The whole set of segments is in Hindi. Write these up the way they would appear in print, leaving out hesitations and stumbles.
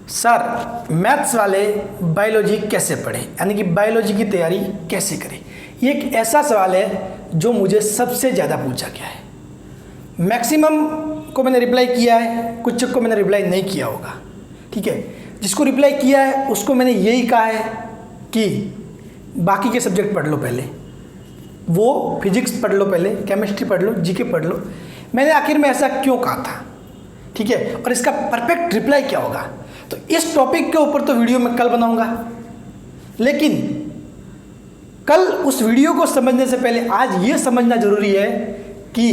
सर मैथ्स वाले बायोलॉजी कैसे पढ़ें, यानी कि बायोलॉजी की तैयारी कैसे करें। ये एक ऐसा सवाल है जो मुझे सबसे ज़्यादा पूछा गया है। मैक्सिमम को मैंने रिप्लाई किया है, कुछ को मैंने रिप्लाई नहीं किया होगा। ठीक है, जिसको रिप्लाई किया है उसको मैंने यही कहा है कि बाकी के सब्जेक्ट पढ़ लो पहले, वो फिजिक्स पढ़ लो पहले, केमिस्ट्री पढ़ लो, जीके पढ़ लो। मैंने आखिर में ऐसा क्यों कहा था, ठीक है, और इसका परफेक्ट रिप्लाई क्या होगा, तो इस टॉपिक के ऊपर तो वीडियो मैं कल बनाऊंगा। लेकिन कल उस वीडियो को समझने से पहले आज ये समझना जरूरी है कि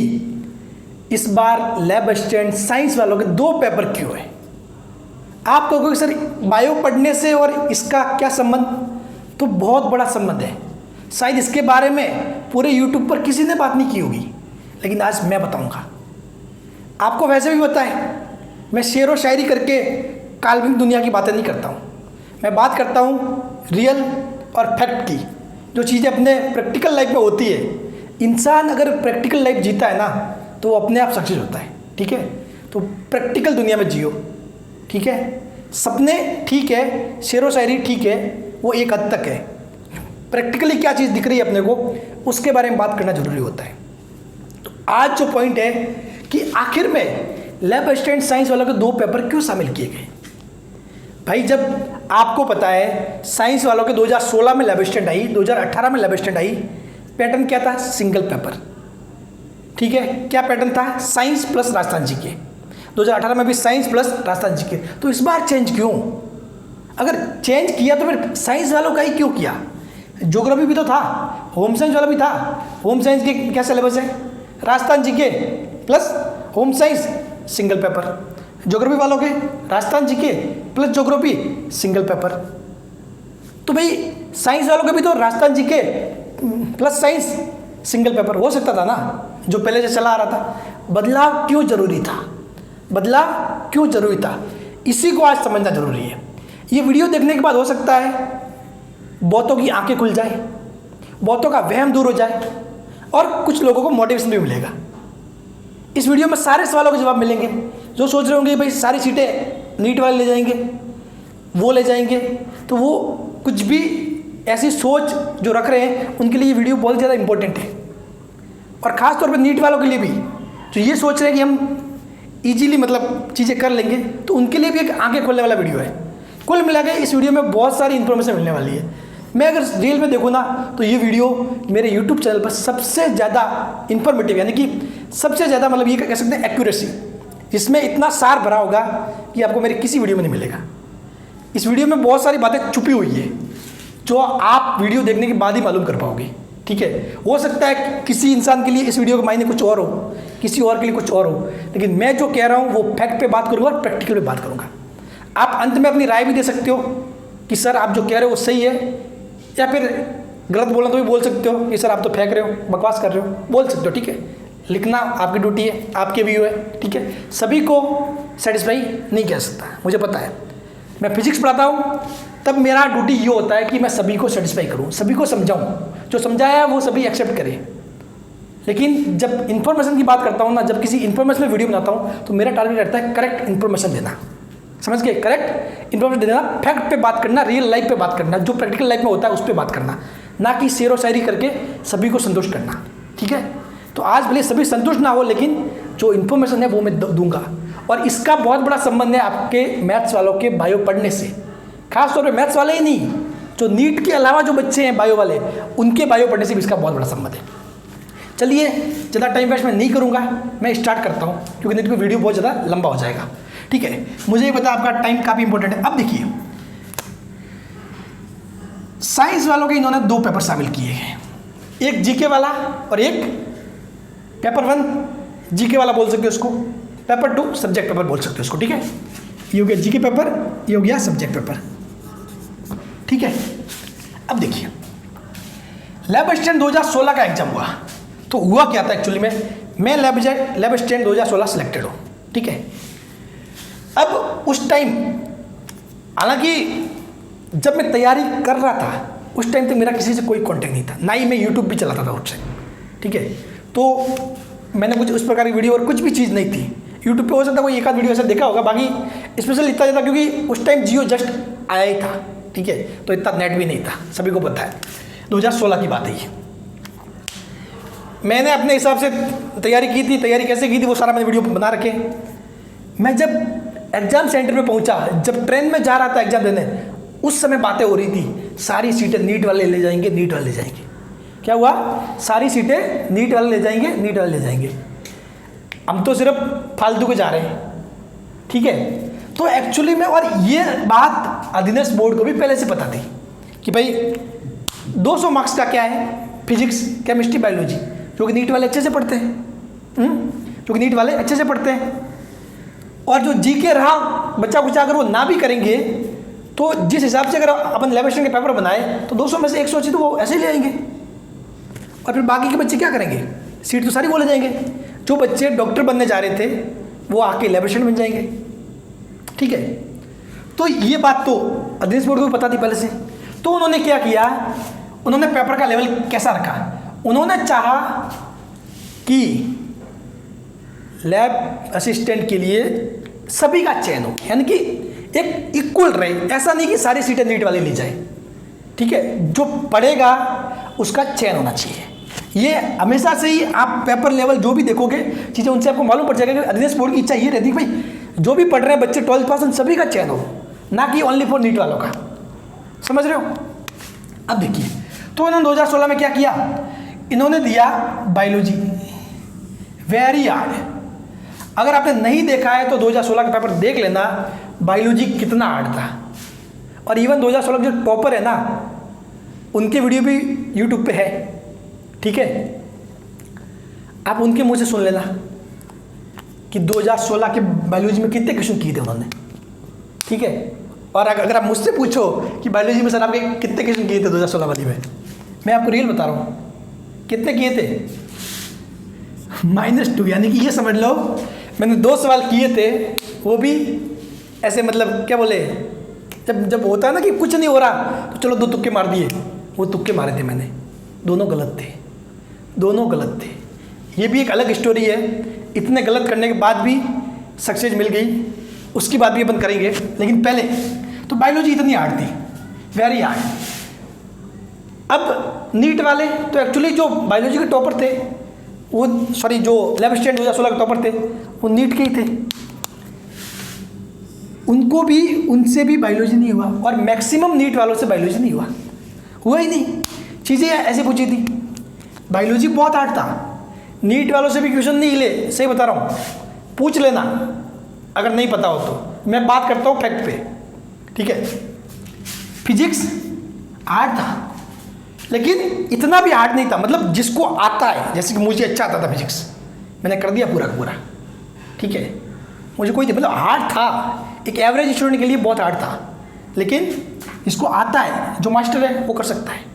इस बार लैब असिस्टेंट साइंस वालों के 2 पेपर क्यों है। आप कहोगे सर बायो पढ़ने से और इसका क्या संबंध, तो बहुत बड़ा संबंध है। शायद इसके बारे में पूरे यूट्यूब पर किसी ने बात नहीं की होगी, लेकिन आज मैं बताऊंगा। आपको वैसे भी पता है मैं शेर व शायरी करके काल्पनिक दुनिया की बातें नहीं करता हूँ। मैं बात करता हूँ रियल और फैक्ट की, जो चीज़ें अपने प्रैक्टिकल लाइफ में होती है। इंसान अगर प्रैक्टिकल लाइफ जीता है ना तो वो अपने आप सक्सेस होता है। ठीक है, तो प्रैक्टिकल दुनिया में जियो। ठीक है, सपने ठीक है, शेर व शायरी ठीक है, वो एक हद तक है। प्रैक्टिकली क्या चीज़ दिख रही है अपने को, उसके बारे में बात करना जरूरी होता है। तो आज जो पॉइंट है कि आखिर में लैब असिस्टेंट साइंस वालों के 2 पेपर क्यों शामिल किए गए। भाई जब आपको पता है साइंस वालों के 2016 में लैब असिस्टेंट आई, 2018 में लैब असिस्टेंट आई, पैटर्न क्या था, सिंगल पेपर। ठीक है, क्या पैटर्न था, साइंस प्लस राजस्थान जीके। 2018 में भी साइंस प्लस राजस्थान जीके। तो इस बार चेंज क्यों, अगर चेंज किया तो फिर साइंस वालों का ही क्यों किया। ज्योग्राफी भी तो था, होम साइंस वाला भी था। होम साइंस के क्या सिलेबस है, Rajasthan GK plus home science single paper. Geography वालों के Rajasthan GK plus geography single paper. तो भाई साइंस वालों के भी तो Rajasthan GK plus science single paper हो सकता था ना, जो पहले से चला आ रहा था। बदलाव क्यों जरूरी था, बदलाव क्यों जरूरी था, इसी को आज समझना जरूरी है। ये वीडियो देखने के बाद हो सकता है बहुतों की आंखें खुल जाए, बहुतों का वहम दूर हो जाए और कुछ लोगों को मोटिवेशन भी मिलेगा। इस वीडियो में सारे सवालों के जवाब मिलेंगे। जो सोच रहे होंगे भाई सारी सीटें नीट वाले ले जाएंगे, वो ले जाएंगे, तो वो कुछ भी ऐसी सोच जो रख रहे हैं उनके लिए ये वीडियो बहुत ज़्यादा इंपॉर्टेंट है। और ख़ास तौर पे नीट वालों के लिए भी, जो ये सोच रहे हैं कि हम ईजीली मतलब चीज़ें कर लेंगे, तो उनके लिए भी एक आंखें खोलने वाला वीडियो है। कुल मिला के इस वीडियो में बहुत सारी इन्फॉर्मेशन मिलने वाली है। मैं अगर रियल में देखूँ ना तो ये वीडियो मेरे यूट्यूब चैनल पर सबसे ज़्यादा इन्फॉर्मेटिव, यानी कि सबसे ज़्यादा मतलब ये कह सकते हैं एक्यूरेसी, इसमें इतना सार भरा होगा कि आपको मेरे किसी वीडियो में नहीं मिलेगा। इस वीडियो में बहुत सारी बातें छुपी हुई है जो आप वीडियो देखने के बाद ही मालूम कर पाओगे। ठीक है, हो सकता है किसी इंसान के लिए इस वीडियो का मायने कुछ और हो, किसी और के लिए कुछ और हो, लेकिन मैं जो कह रहा हूँ वो फैक्ट पे बात करूँगा और प्रैक्टिकल पे बात करूँगा। आप अंत में अपनी राय भी दे सकते हो कि सर आप जो कह रहे हो वो सही है, या फिर गलत बोलना तो भी बोल सकते हो कि सर आप तो फेंक रहे हो, बकवास कर रहे हो, बोल सकते हो। ठीक है, लिखना आपकी ड्यूटी है, आपके व्यू है। ठीक है, सभी को सेटिस्फाई नहीं कर सकता, मुझे पता है। मैं फिजिक्स पढ़ाता हूँ तब मेरा ड्यूटी ये होता है कि मैं सभी को सेटिस्फाई करूँ, सभी को समझाऊँ, जो समझाया है वो सभी एक्सेप्ट करें। लेकिन जब इन्फॉर्मेशन की बात करता हूँ ना, जब किसी इन्फॉर्मेशन में वीडियो बनाता हूँ तो मेरा टारगेट रहता है करेक्ट इन्फॉर्मेशन देना। समझ गए, करेक्ट इन्फॉर्मेशन देना, फैक्ट पे बात करना, रियल लाइफ पे बात करना, जो प्रैक्टिकल लाइफ में होता है उस पर बात करना, ना कि शेर व शायरी करके सभी को संतुष्ट करना। ठीक है, तो आज भले सभी संतुष्ट ना हो, लेकिन जो इन्फॉर्मेशन है वो मैं दूंगा। और इसका बहुत बड़ा संबंध है आपके मैथ्स वालों के बायो पढ़ने से। खास तौर पे मैथ्स वाले ही नहीं, जो नीट के अलावा जो बच्चे हैं बायो वाले, उनके बायो पढ़ने से भी इसका बहुत बड़ा संबंध है। चलिए ज़्यादा टाइम वेस्ट मैं नहीं करूँगा, मैं स्टार्ट करता हूँ, क्योंकि नहीं तो वीडियो बहुत ज़्यादा लंबा हो जाएगा। ठीक है, मुझे ये पता आपका टाइम काफ़ी इंपॉर्टेंट है। अब देखिए, साइंस वालों के इन्होंने 2 पेपर शामिल किए हैं, एक जीके वाला और एक पेपर 1 जीके वाला बोल सकते हो उसको, पेपर 2 सब्जेक्ट पेपर बोल सकते हो उसको। ठीक है, ये हो गया जीके पेपर, ये हो गया सब्जेक्ट पेपर। ठीक है, अब देखिए लैब असिस्टेंट 2016 का एग्जाम हुआ, तो हुआ क्या था एक्चुअली में, मैं लैब असिस्टेंट 2016 सिलेक्टेड हूँ। ठीक है, अब उस टाइम हालांकि जब मैं तैयारी कर रहा था उस टाइम तक मेरा किसी से कोई कांटेक्ट नहीं था, ना ही मैं यूट्यूब भी चलाता था उससे। ठीक है, तो मैंने कुछ उस प्रकार की वीडियो और कुछ भी चीज़ नहीं थी, यूट्यूब पे हो सकता है कोई एक आध वीडियो ऐसा देखा होगा, बाकी स्पेशल इतना ज़्यादा क्योंकि उस टाइम जियो जस्ट आया ही था, ठीक है, तो इतना नेट भी नहीं था, सभी को पता है। 2016 की बात है ये। मैंने अपने हिसाब से तैयारी की थी, तैयारी कैसे की थी वो सारा मैंने वीडियो बना रखे। मैं जब एग्ज़ाम सेंटर पे पहुंचा, जब ट्रेन में जा रहा था एग्ज़ाम देने, उस समय बातें हो रही थी सारी सीटें नीट वाले ले जाएंगे, नीट वाले ले जाएंगे। क्या हुआ? सारी सीटें नीट वाले ले जाएंगे, नीट वाले ले जाएंगे। हम तो सिर्फ फालतू के जा रहे हैं, ठीक है। तो एक्चुअली में, और ये बात अधीनस्थ बोर्ड को भी पहले से पता थी कि भाई 200 मार्क्स का क्या है, फिजिक्स, केमिस्ट्री, बायोलॉजी, जो कि नीट वाले अच्छे से पढ़ते हैं, जो कि नीट वाले अच्छे से पढ़ते हैं। और जो जीके रहा बच्चा कुछ अगर वो ना भी करेंगे तो जिस हिसाब से अगर अपन लैब असिस्टेंट के पेपर बनाए तो 200 में से 180 तो वो ऐसे ही ले आएंगे। और फिर बाकी के बच्चे क्या करेंगे? सीट तो सारी वो ले जाएंगे। जो बच्चे डॉक्टर बनने जा रहे थे वो आके लैब असिस्टेंट बन जाएंगे, ठीक है। तो ये बात तो अधीनस्थ बोर्ड को भी पता थी पहले से। तो उन्होंने क्या किया, उन्होंने पेपर का लेवल कैसा रखा? उन्होंने चाहा कि लैब असिस्टेंट के लिए सभी का चयन हो, यानी कि एक इक्वल रहे। ऐसा नहीं कि सारी सीटें नीट वाले ली जाए, ठीक है। जो पढ़ेगा उसका चयन होना चाहिए। ये हमेशा से ही आप पेपर लेवल जो भी देखोगे चीज़ें, उनसे आपको मालूम पड़ जाएगा कि अधीनस्थ बोर्ड की इच्छा ये रहती है कि भाई जो भी पढ़ रहे हैं बच्चे 12th पास, उन सभी का चयन हो, ना कि ओनली फॉर नीट वालों का। समझ रहे हो? अब देखिए, तो इन्होंने 2016 में क्या किया, इन्होंने दिया बायोलॉजी, वेरी हार्ड। अगर आपने नहीं देखा है तो 2016 का पेपर देख लेना, बायोलॉजी कितना हार्ड था। और इवन 2016 के जो टॉपर है ना, उनके वीडियो भी यूट्यूब पे है, ठीक है। आप उनके मुंह से सुन लेना कि 2016 के बायोलॉजी में कितने क्वेश्चन किए थे उन्होंने, ठीक है। और अगर आप मुझसे पूछो कि बायोलॉजी में सर आपके कितने क्वेश्चन किए थे 2016 वाली में, मैं आपको रियल बता रहा हूँ कितने किए थे, -2। यानी कि ये समझ लो मैंने 2 सवाल किए थे, वो भी ऐसे, मतलब क्या बोले, जब होता है ना कि कुछ नहीं हो रहा तो चलो 2 तुक्के मार दिए, वो तुक्के मारे थे मैंने, दोनों गलत थे, दोनों गलत थे। ये भी एक अलग स्टोरी है। इतने गलत करने के बाद भी सक्सेस मिल गई, उसकी बात भी अपन करेंगे। लेकिन पहले तो बायोलॉजी इतनी हार्ड थी, वेरी हार्ड। अब नीट वाले तो एक्चुअली जो बायोलॉजी के टॉपर थे वो, सॉरी, जो लैब असिस्टेंट 2016 के टॉपर थे वो नीट के ही थे, उनको भी, उनसे भी बायोलॉजी नहीं हुआ। और मैक्सिमम नीट वालों से बायोलॉजी नहीं हुआ ही नहीं। चीज़ें ऐसे पूछी थी, बायोलॉजी बहुत हार्ड था, नीट वालों से भी क्वेश्चन नहीं ले, सही बता रहा हूँ, पूछ लेना अगर नहीं पता हो तो। मैं बात करता हूँ फैक्ट पे, ठीक है। फिजिक्स हार्ड था, लेकिन इतना भी हार्ड नहीं था, मतलब जिसको आता है, जैसे कि मुझे अच्छा आता था फिजिक्स, मैंने कर दिया पूरा का पूरा, ठीक है। मुझे कोई नहीं, मतलब हार्ड था, एक एवरेज स्टूडेंट के लिए बहुत हार्ड था, लेकिन जिसको आता है, जो मास्टर है वो कर सकता है।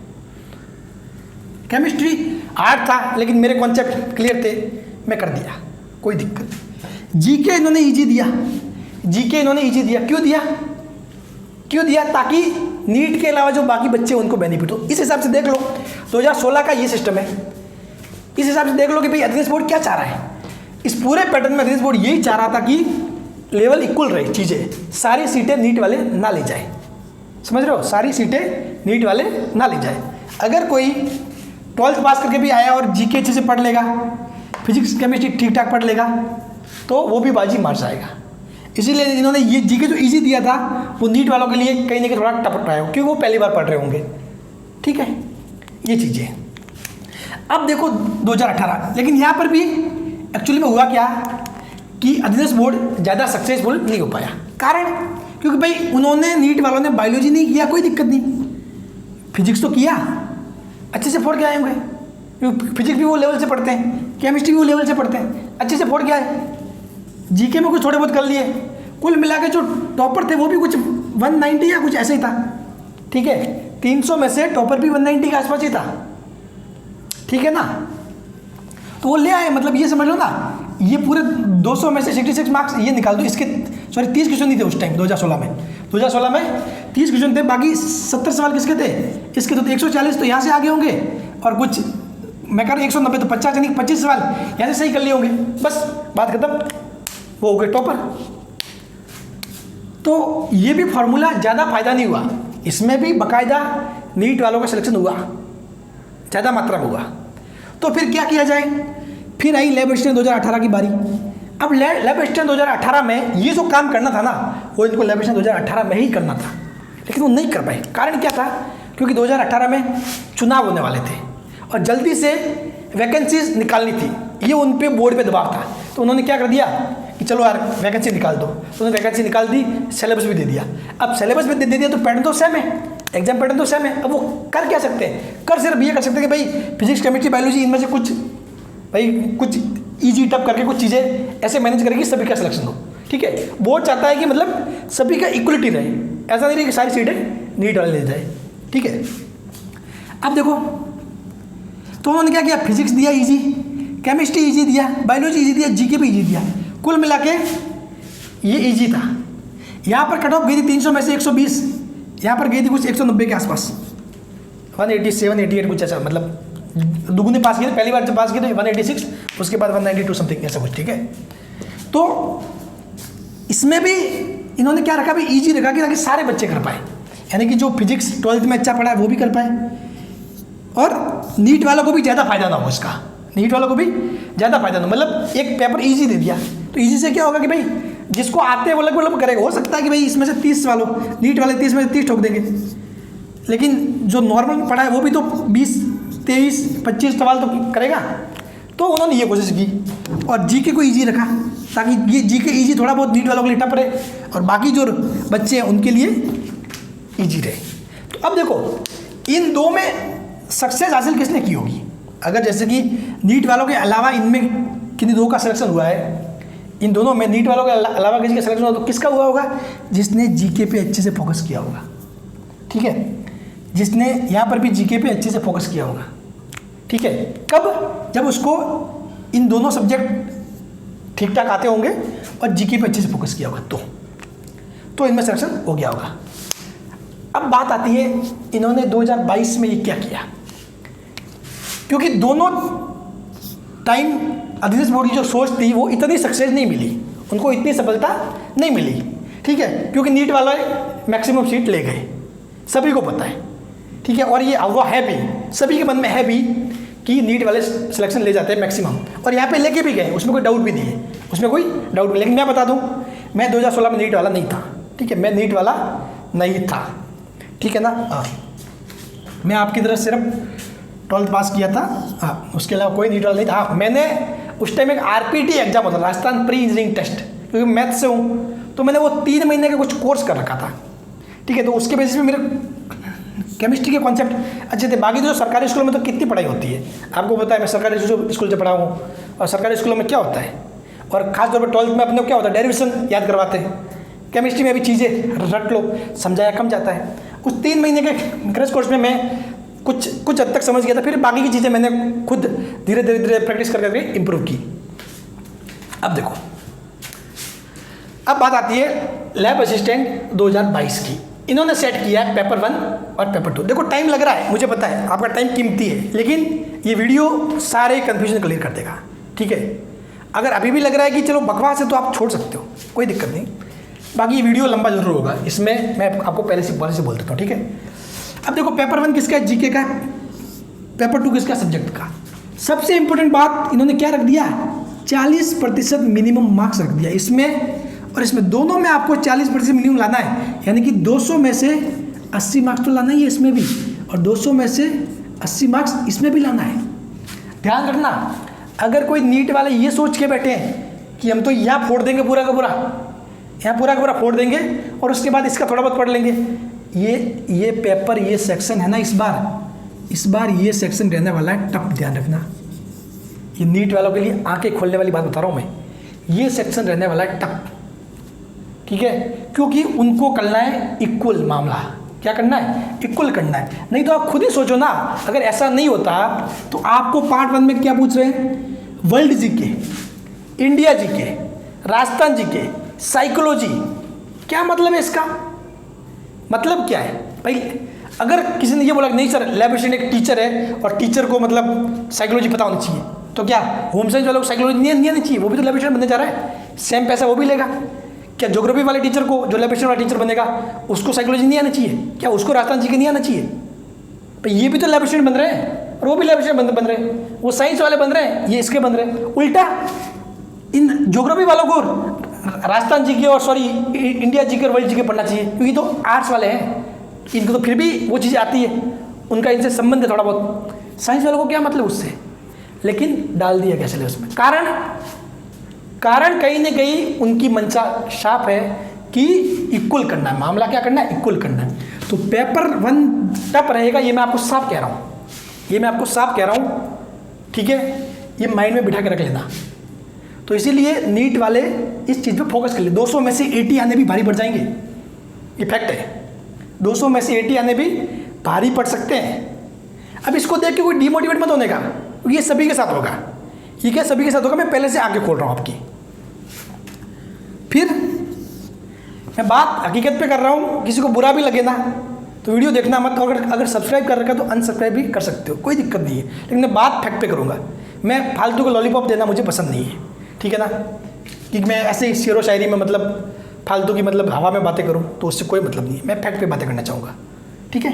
केमिस्ट्री हार्ड था, लेकिन मेरे कॉन्सेप्ट क्लियर थे, मैं कर दिया, कोई दिक्कत नहीं। जीके इन्होंने इजी दिया, जीके इन्होंने इजी दिया। क्यों दिया? ताकि नीट के अलावा जो बाकी बच्चे उनको बेनिफिट हो। इस हिसाब से देख लो 2016 का ये सिस्टम है। इस हिसाब से देख लो कि भाई अधीनस्थ बोर्ड क्या चाह रहा है। इस पूरे पैटर्न में अधीनस्थ बोर्ड यही चाह रहा था कि लेवल इक्वल रहे, चीज़ें, सारी सीटें नीट वाले ना ले जाए। समझ रहे हो? सारी सीटें नीट वाले ना ले जाए। अगर कोई 12th पास करके भी आया और जीके अच्छे से पढ़ लेगा, फिजिक्स केमिस्ट्री ठीक ठाक पढ़ लेगा, तो वो भी बाजी मार जाएगा। इसीलिए इन्होंने ये जीके जो इजी दिया था वो नीट वालों के लिए कहीं ना कहीं थोड़ा टफ रहा है, क्योंकि वो पहली बार पढ़ रहे होंगे, ठीक है। ये चीज़ें अब देखो 2018, लेकिन यहाँ पर भी एक्चुअली में हुआ क्या कि अधीनस्थ बोर्ड ज़्यादा सक्सेसफुल नहीं हो पाया। कारण, क्योंकि भाई उन्होंने, नीट वालों ने बायोलॉजी नहीं किया, कोई दिक्कत नहीं, फिजिक्स तो किया, अच्छे से फोड़ के आए होंगे, क्योंकि फिजिक्स भी वो लेवल से पढ़ते हैं, केमिस्ट्री भी वो लेवल से पढ़ते हैं, अच्छे से फोड़ के आए। जीके में कुछ थोड़े बहुत कर लिए, कुल मिला के जो टॉपर थे वो भी कुछ 190 या कुछ ऐसे ही था, ठीक है। 300 में से टॉपर भी 190 के आसपास ही था, ठीक है ना। तो वो ले आए, मतलब ये समझ लो ना, ये पूरे 200 में से 66 मार्क्स ये निकाल दो। इसके 30 क्वेश्चन नहीं थे उस टाइम 2016 में। 2016 में 30 क्वेश्चन थे, बाकी 70 सवाल किसके थे? इसके तो 140 तो यहाँ से आगे होंगे, और कुछ मैं कह रहा हूँ 190 तो 50 यानी 25 सवाल यहाँ से सही कर लिए होंगे, बस बात खत्म। वो हो गए टॉपर। तो ये भी फॉर्मूला ज़्यादा फायदा नहीं हुआ, इसमें भी बाकायदा नीट वालों का सिलेक्शन हुआ, ज़्यादा मात्रा में हुआ। तो फिर क्या किया जाए, फिर आई लैब असिस्टेंट 2018 की बारी। अब लैब असिस्टेंट 2018 में ये जो काम करना था ना, वो इनको लैब असिस्टेंट 2018 में ही करना था, लेकिन वो नहीं कर पाए। कारण क्या था, क्योंकि 2018 में चुनाव होने वाले थे और जल्दी से वैकेंसीज निकालनी थी, ये उन पे बोर्ड पे दबाव था। तो उन्होंने क्या कर दिया कि चलो यार वैकेंसी निकाल दो, तो उन्होंने वैकेंसी निकाल दी, सिलेबस भी दे दिया। अब सिलेबस भी दे दिया तो पैटर्न तो सेम है, एग्जाम पैटर्न तो सेम है। अब वो कर क्या सकते हैं, कर सिर्फ ये कर सकते हैं कि भाई फिजिक्स केमिस्ट्री बायोलॉजी इनमें से कुछ ईजी टफ करके कुछ चीज़ें ऐसे मैनेज करेगी सभी का सिलेक्शन हो। ठीक है, बोर्ड चाहता है कि मतलब सभी का इक्वलिटी रहे, ऐसा नहीं रहे कि सारी सीटें नीट वाले ले जाए। ठीक है, अब देखो तो उन्होंने क्या किया, फिजिक्स दिया इजी, केमिस्ट्री इजी दिया, बायोलॉजी इजी दिया, जीके भी इजी दिया, कुल मिला के ये इजी था। यहाँ पर कट ऑफ गई थी 300 में से 120, यहाँ पर गई थी कुछ 190 के आसपास, 187 88 कुछ ऐसा, मतलब दुगुने पास किए थे। पहली बार जब पास किए थे 186, उसके बाद 192 समथिंग ऐसा कुछ। ठीक है, तो इसमें भी इन्होंने क्या रखा, भी इजी रखा कि ताकि सारे बच्चे कर पाए, यानी कि जो फिजिक्स 12th में अच्छा पढ़ा है वो भी कर पाए, और नीट वालों को भी ज़्यादा फायदा ना हो इसका, नीट वालों को भी ज़्यादा फायदा ना हो। मतलब एक पेपर इजी दे दिया, तो इजी से क्या होगा कि भाई जिसको आते हैं वो लगभग करेगा। हो सकता है कि भाई इसमें से 30 वालों, नीट वाले 30 में से 30 ठोक देंगे, लेकिन जो नॉर्मल पढ़ा है वो भी तो 20 23 25 सवाल तो करेगा। तो उन्होंने ये कोशिश की और जीके को इजी रखा, ताकि ये जीके इजी थोड़ा बहुत नीट वालों के लिए टफ रहे और बाकी जो बच्चे हैं उनके लिए इजी रहे। तो अब देखो इन दो में सक्सेस हासिल किसने की होगी, अगर जैसे कि नीट वालों के अलावा इनमें किन्हीं दो का सिलेक्शन हुआ है, इन दोनों में नीट वालों के अलावा किसी का सिलेक्शन हुआ तो किसका हुआ होगा, जिसने जीके पे अच्छे से फोकस किया होगा। ठीक है, जिसने यहाँ पर भी जीके पे अच्छे से फोकस किया होगा। ठीक है, कब, जब उसको इन दोनों सब्जेक्ट ठीक ठाक आते होंगे और जीके पे अच्छे से फोकस किया होगा, तो इनमें सिलेक्शन हो गया होगा। अब बात आती है इन्होंने 2022 में ये क्या किया, क्योंकि दोनों टाइम अधिदेश बोर्ड की जो सोच थी वो इतनी सक्सेस नहीं मिली, उनको इतनी सफलता नहीं मिली। ठीक है, क्योंकि नीट वाले मैक्सिमम सीट ले गए, सभी को पता है। ठीक है, और ये वो है भी, सभी के मन में है भी कि नीट वाले सिलेक्शन ले जाते हैं मैक्सिमम, और यहाँ पे लेके भी गए, उसमें कोई डाउट भी नहीं है, उसमें कोई डाउट नहीं। लेकिन मैं बता दूँ, मैं 2016 में नीट वाला नहीं था। ठीक है, मैं नीट वाला नहीं था। ठीक है ना, हाँ, मैं आपकी तरह सिर्फ 12th पास किया था, हाँ, उसके अलावा कोई नीट वाला नहीं था। हाँ, मैंने उस टाइम एक RPT एग्जाम होता था, राजस्थान प्री इंजीनियरिंग टेस्ट, क्योंकि मैथ से हूँ तो मैंने वो 3 महीने का कुछ कोर्स कर रखा था। ठीक है, तो उसके बेसिस पे मेरे केमिस्ट्री के कॉन्सेप्ट अच्छे थे। बाकी तो सरकारी स्कूलों में तो कितनी पढ़ाई होती है, आपको पता है, मैं सरकारी स्कूल से पढ़ा हूँ, और सरकारी स्कूलों में क्या होता है, और खासतौर पर 12th में अपने क्या होता है, डेरिवेशन याद करवाते हैं। केमिस्ट्री में भी चीज़ें रट लो, समझाया कम जाता है। उस 3 महीने के क्रैश कोर्स में मैं कुछ हद तक समझ गया था, फिर बाकी की चीज़ें मैंने खुद धीरे धीरे प्रैक्टिस करके इम्प्रूव की। अब देखो, अब बात आती है लैब असिस्टेंट 2022 की। इन्होंने सेट किया है पेपर 1 और पेपर 2। देखो टाइम लग रहा है, मुझे पता है आपका टाइम कीमती है, लेकिन ये वीडियो सारे कन्फ्यूजन क्लियर कर देगा। ठीक है, अगर अभी भी लग रहा है कि चलो बकवास है तो आप छोड़ सकते हो, कोई दिक्कत नहीं। बाकी ये वीडियो लंबा जरूर होगा, इसमें मैं आपको पहले से बोल देता हूँ। ठीक है, अब देखो पेपर 1 किसका है, जीके का। पेपर 2 किसका, सब्जेक्ट का। सबसे इंपॉर्टेंट बात इन्होंने क्या रख दिया, 40% मिनिमम मार्क्स रख दिया इसमें, और इसमें दोनों में आपको 40% मिनिमम लाना है, यानी कि 200 में से 80 मार्क्स तो लाना ही है इसमें भी, और 200 में से 80 मार्क्स इसमें भी लाना है। ध्यान रखना, अगर कोई नीट वाले ये सोच के बैठे हैं कि हम तो यहाँ फोड़ देंगे पूरा का पूरा, यहाँ पूरा का पूरा फोड़ देंगे और उसके बाद इसका थोड़ा बहुत पढ़ लेंगे, ये पेपर, ये सेक्शन है ना, इस बार ये सेक्शन रहने वाला है टफ। ध्यान रखना, ये नीट वालों के लिए आंखें खोलने वाली बात बता रहा हूँ मैं, ये सेक्शन रहने वाला है टफ। ठीक है, क्योंकि उनको करना है इक्वल मामला। क्या करना है, इक्वल करना है। नहीं तो आप खुद ही सोचो ना, अगर ऐसा नहीं होता तो आपको पार्ट 1 में क्या पूछ रहे हैं, world GK, India GK, Rajasthan GK, psychology. क्या मतलब है इसका, मतलब क्या है भाई? अगर किसी ने ये बोला नहीं सर लैब असिस्टेंट एक टीचर है और टीचर को मतलब साइकोलॉजी पता होनी चाहिए, तो क्या होम साइंस वालों को साइकोलॉजी नहीं आनी चाहिए, वो भी तो लैब असिस्टेंट बनने जा रहा है। सेम पैसा वो भी लेगा। क्या ज्योग्राफी वाले टीचर को, जो लैब असिस्टेंट वाला टीचर बनेगा, उसको साइकोलॉजी नहीं आना चाहिए? क्या उसको राजस्थान जी के नहीं आना चाहिए? तो ये भी तो लैब असिस्टेंट बन रहे हैं और वो भी लैब असिस्टेंट बन रहे हैं, वो साइंस वाले बन रहे हैं, ये इसके बन रहे हैं। उल्टा इन ज्योग्राफी वालों को राजस्थान जी के और सॉरी इंडिया जी के और वर्ल्ड जी के पढ़ना चाहिए, क्योंकि तो आर्ट्स वाले हैं, इनको तो फिर भी वो चीज़ें आती है, उनका इनसे संबंध है थोड़ा बहुत। साइंस वालों को क्या मतलब उससे? लेकिन डाल दिया गया सिलेबस में। कारण कहीं ना कहीं उनकी मंशा साफ है कि इक्वल करना है, मामला क्या करना है, इक्वल करना है। तो पेपर 1 टफ रहेगा, ये मैं आपको साफ कह रहा हूँ, ये मैं आपको साफ कह रहा हूँ, ठीक है? ये माइंड में बिठा के रख लेना। तो इसीलिए नीट वाले इस चीज़ पे फोकस कर ले। 200 में से 80 आने भी भारी पड़ जाएंगे, ये फैक्ट है। 200 में से 80 आने भी भारी पड़ सकते हैं। अब इसको देख के कोई डिमोटिवेट मत होने का, ये सभी के साथ होगा। ये क्या सभी के साथ होगा? मैं पहले से आगे खोल रहा हूँ आपकी। फिर मैं बात हकीकत पे कर रहा हूँ, किसी को बुरा भी लगे ना तो वीडियो देखना मत। अगर सब्सक्राइब कर रखा तो अनसब्सक्राइब भी कर सकते हो, कोई दिक्कत नहीं है, लेकिन मैं बात फैक्ट पे करूँगा। मैं फालतू को लॉलीपॉप देना मुझे पसंद नहीं है, ठीक है ना? कि मैं ऐसे ही शेरो शायरी में मतलब फालतू की मतलब हवा में बातें करूँ तो उससे कोई मतलब नहीं है। मैं फैक्ट पे बातें करना चाहूँगा, ठीक है?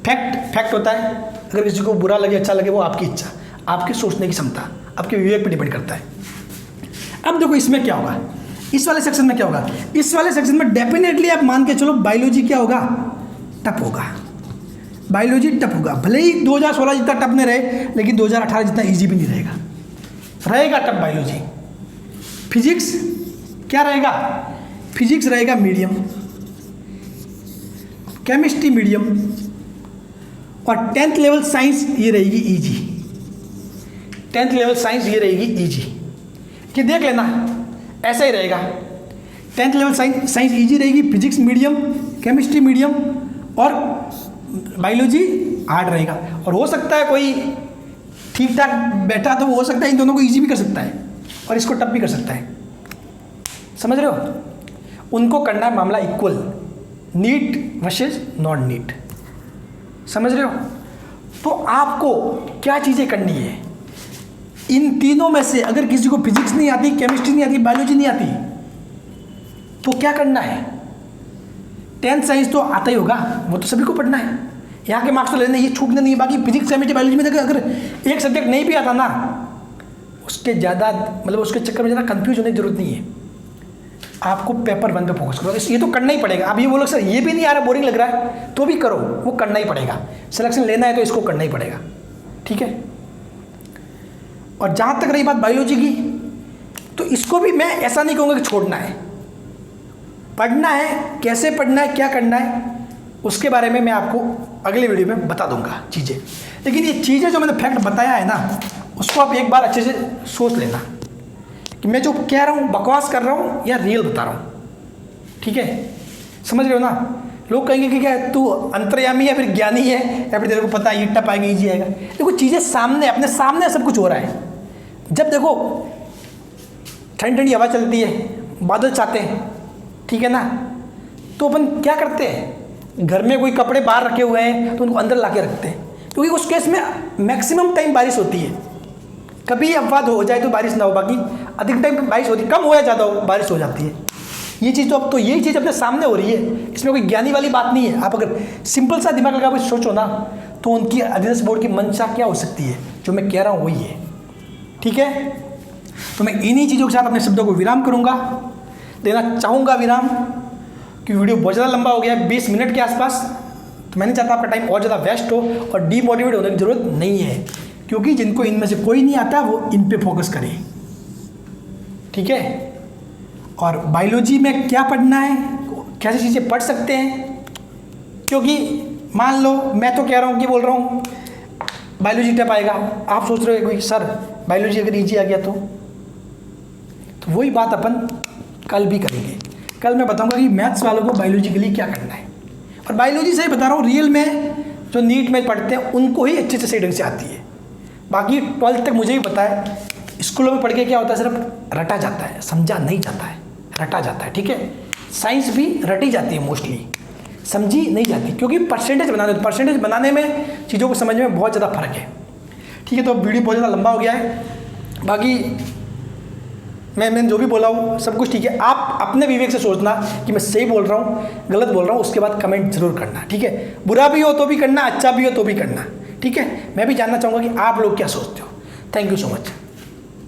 फैक्ट होता है। अगर किसी को बुरा लगे अच्छा लगे वो आपकी इच्छा, आपकी सोचने की क्षमता, आपके विवेक पे डिपेंड करता है। अब देखो इसमें क्या होगा, इस वाले सेक्शन में क्या होगा? इस वाले सेक्शन में डेफिनेटली आप मान के चलो बायोलॉजी क्या होगा? टफ होगा। बायोलॉजी टफ होगा, भले ही 2016 जितना टफ नहीं रहे, लेकिन 2018 जितना इजी भी नहीं रहेगा टफ बायोलॉजी। फिजिक्स क्या रहेगा? फिजिक्स रहेगा मीडियम, केमिस्ट्री मीडियम, और 10th लेवल साइंस ये रहेगी इजी। 10th लेवल साइंस ये रहेगी इजी, कि देख लेना ऐसा ही रहेगा। 10th लेवल साइंस इजी रहेगी, फिजिक्स मीडियम, केमिस्ट्री मीडियम और बायोलॉजी हार्ड रहेगा। और हो सकता है कोई ठीक ठाक बैठा तो वो हो सकता है इन दोनों को इजी भी कर सकता है और इसको टफ भी कर सकता है। समझ रहे हो? उनको करना है मामला equal, NEET versus non NEET. समझ रहे हो? तो आपको क्या चीज़ें करनी है? इन तीनों में से अगर किसी को फिजिक्स नहीं आती, केमिस्ट्री नहीं आती, बायोलॉजी नहीं आती, तो क्या करना है? 10th साइंस तो आता ही होगा, वो तो सभी को पढ़ना है। यहाँ के मार्क्स तो लेने, ये छूटने नहीं है। बाकी फिजिक्स केमिस्ट्री बायोलॉजी में अगर एक सब्जेक्ट नहीं भी आता ना, उसके ज़्यादा मतलब उसके चक्कर में ज़्यादा कंफ्यूज होने की जरूरत नहीं है। आपको पेपर 1 पे फोकस करो, ये तो करना ही पड़ेगा। अब ये बोलो सर ये भी नहीं आ रहा, बोरिंग लग रहा है, तो भी करो, वो करना ही पड़ेगा। सिलेक्शन लेना है तो इसको करना ही पड़ेगा, ठीक है? और जहाँ तक रही बात बायोलॉजी की, तो इसको भी मैं ऐसा नहीं कहूँगा कि छोड़ना है, पढ़ना है। कैसे पढ़ना है, क्या करना है, उसके बारे में मैं आपको अगले वीडियो में बता दूंगा चीज़ें। लेकिन ये चीज़ें जो मैंने फैक्ट बताया है ना, उसको आप एक बार अच्छे से सोच लेना कि मैं जो कह रहा हूँ बकवास कर रहा हूँ या रियल बता रहा हूँ, ठीक है? समझ रहे हो ना? लोग कहेंगे कि क्या तू अंतर्यामी या फिर ज्ञानी है या फिर तेरे को पता है ये टफ आएगा ईजी आएगा। देखो चीज़ें सामने, अपने सामने सब कुछ हो रहा है। जब देखो ठंडी ठंडी हवा चलती है, बादल छाते हैं, ठीक है ना, तो अपन क्या करते हैं? घर में कोई कपड़े बाहर रखे हुए हैं तो उनको अंदर ला के रखते हैं, क्योंकि उस केस में मैक्सिमम टाइम बारिश होती है। कभी अपवाद हो जाए तो बारिश ना हो, बाकी अधिक टाइम बारिश होती है, कम हो या ज़्यादा हो बारिश हो जाती है। ये चीज़ तो अब तो यही चीज़ अपने सामने हो रही है, इसमें कोई ज्ञानी वाली बात नहीं है। आप अगर सिंपल सा दिमाग लगा के सोचो ना, तो उनकी अधिदेश बोर्ड की मंशा क्या हो सकती है, जो मैं कह रहा हूँ वही है, ठीक है? तो मैं इन्हीं चीज़ों के साथ अपने शब्दों को विराम करूँगा, देना चाहूँगा विराम, कि वीडियो बहुत ज़्यादा लंबा हो गया है, 20 मिनट के आसपास। तो मैं नहीं चाहता आपका टाइम और ज़्यादा वेस्ट हो और डीमोटिवेट होने की ज़रूरत नहीं है, क्योंकि जिनको इनमें से कोई नहीं आता वो इन पे फोकस करें, ठीक है? और बायोलॉजी में क्या पढ़ना है, कैसी चीज़ें पढ़ सकते हैं, क्योंकि मान लो मैं तो कह रहा हूँ कि बोल रहा हूँ बायोलॉजी टफ आएगा, आप सोच रहे हो कि सर बायोलॉजी अगर ईजी आ गया तो वही बात अपन कल भी करेंगे। कल मैं बताऊंगा कि मैथ्स वालों को बायोलॉजी के लिए क्या करना है। और बायोलॉजी से ही बता रहा हूँ, रियल में जो नीट में पढ़ते हैं उनको ही अच्छे से सही ढंग से आती है। बाकी 12th तक मुझे ही पता है, स्कूलों में पढ़ के क्या होता है, सिर्फ रटा जाता है, समझा नहीं जाता है, रटा जाता है, ठीक है? साइंस भी रटी जाती है मोस्टली, समझी नहीं जाती, क्योंकि परसेंटेज बनाने में चीज़ों को समझने में बहुत ज़्यादा फर्क है, ठीक है? तो वीडियो बहुत ज़्यादा लंबा हो गया है। बाकी मैंने जो भी बोला हूँ सब कुछ ठीक है, आप अपने विवेक से सोचना कि मैं सही बोल रहा हूँ गलत बोल रहा हूँ, उसके बाद कमेंट जरूर करना, ठीक है। बुरा भी हो तो भी करना, अच्छा भी हो तो भी करना, ठीक है। मैं भी जानना चाहूँगा कि आप लोग क्या सोचते हो। Thank you so much.